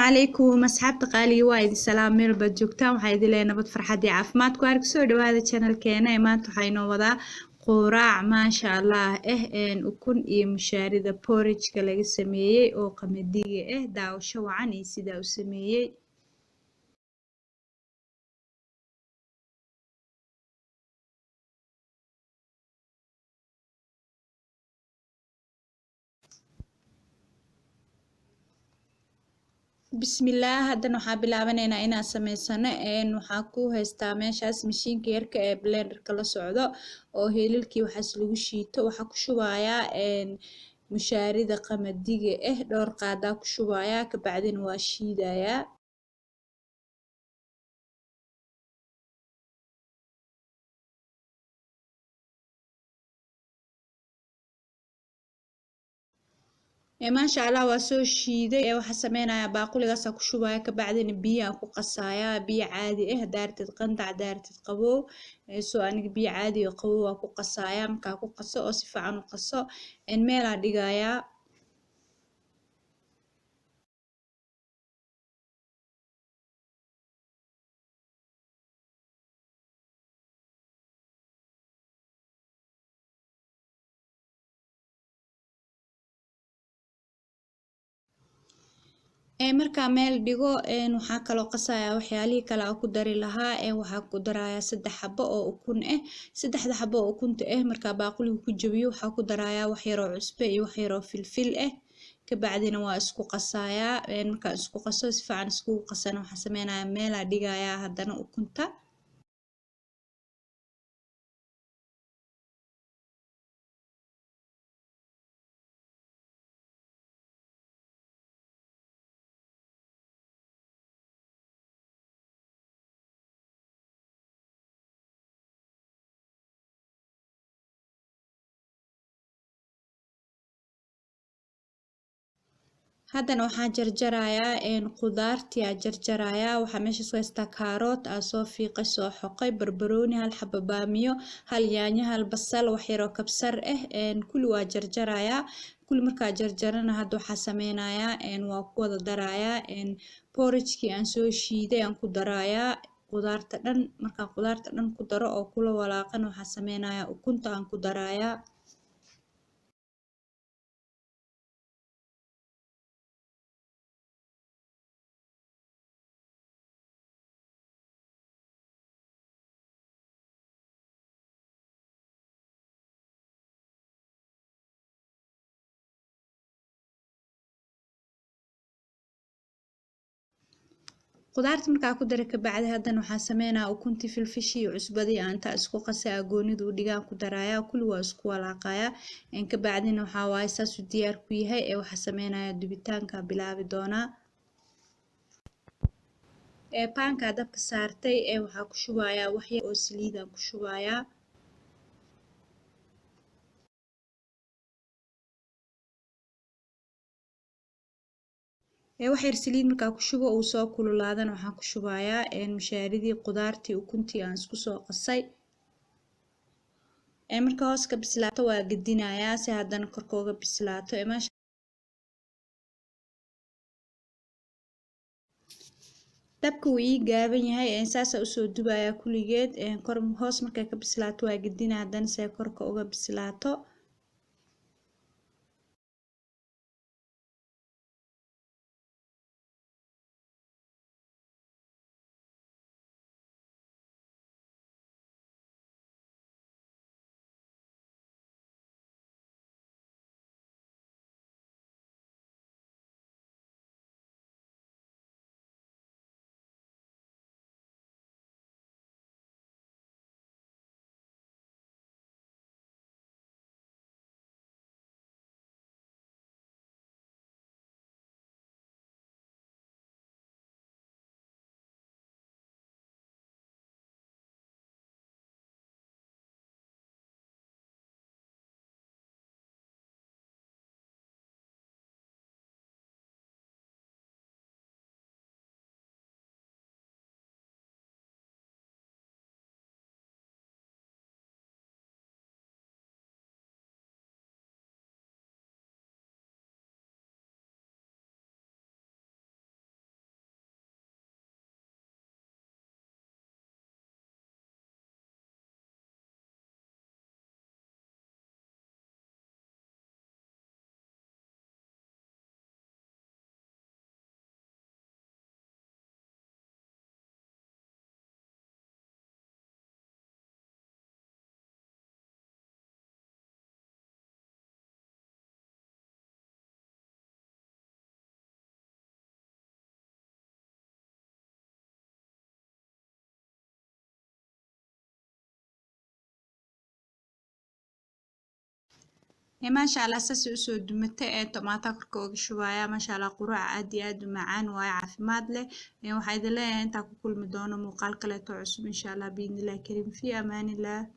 عليكم أصحاب تقالي وايد السلام ميربد جوجتان waxaa idin leeyahay nabad farxad iyo caafimaad ku arag soo dhawaada channelkeena maanta waxaa inoo wadaa quraac maasha Allah ukun iyo mushaarida porridge-ka laga sameeyay oo qamadiga daawasho wacan iyo sida uu sameeyay bismillaah haddana waxaa bilaabaneynaa inaan sameysano waxaa ku haystaa meeshaas mashiinka yarka ee blenderka la socdo oo heelilkii waxaas lagu shiito waxaa ku shubayaa mushaarida qamadiga dhowr qaadaa ku shubayaa kabacdina waa shiidayaa maasha Allah waa soo shiiday waxaa sameynayaa baaquligaas ku shubaya kabacdina biyo aan ku qasayaa biyo caadi daartid qandac daartid qabow soo aniga biyo caadi oo qabow waa ku qasayaa markaa ku qaso oo si fiican u qaso meel aan dhigayaa markaa meel dhigo waxaa kaloo qasayaa waxyaalihii kale aan ku dari lahaa waxaa ku darayaa 3 xabo oo ukun saddexda xabo oo ukunta markaa baaquliga ku jabiyo waxaa ku darayaa wax yar oo cusbo iyo wax yar oo filfil kabacdina waa isku qasayaa markaa isku qaso si fiican isku qasana waxaa sameynayaa meel aan dhigayaa haddana ukunta haddana waxaa jarjarayaa qudaartii aan jarjarayaa waxaa meesha soo haystaa kaaroot aan soo fiiqay soo xoqay barbarooni hal xabo baamiyo hal yaanyo hal basal wax yar oo kabsar kulli waa jarjarayaa kulli markaa jarjarana hadda waxaa sameynayaa waa ku wada darayaa porridge-kii aan soo shiiday aan ku darayaa qudaarta dhan markaa qudaarta dhan ku daro oo kula walaaqana waxaa sameynayaa ukunta aan ku darayaa qudaarta markaa ku dara kabacdi haddana waxaa sameynayaa ukuntii filfishii iyo cusbadii aan intaa isku qasay agoonida u dhigaan ku darayaa kulli waa isku walaaqayaa kabacdina waxaa waaye saasuu diyaar ku yahay waxaa sameynayaa dubitaanka bilaabi doonaa paankaa dabka saartay waxaa ku shubayaa wax yar oo saliid aan ku shubayaa wax yar saliid markaa ku shubo uu soo kululaadana waxaan ku shubayaa mushaaridii qudaartii ukuntii aan isku soo qasay marka hoos ka bislaato waa gedinayaa si haddana korka uga bislaato dabka wuu ii gaaban yahay saasaa usoo dubayaa kulligeed kor hoos markay ka bislaato waa gedinaa haddana si ay korka uga bislaato ما شاء الله ساسي أسود دمتة طماطة كركوغ شوايا ما شاء الله قروع عادي أد معان واي عافماد له وحيد الله أنت كل مدونة مقال كلا تعصب إن شاء الله بإذن الله كريم في أمان الله.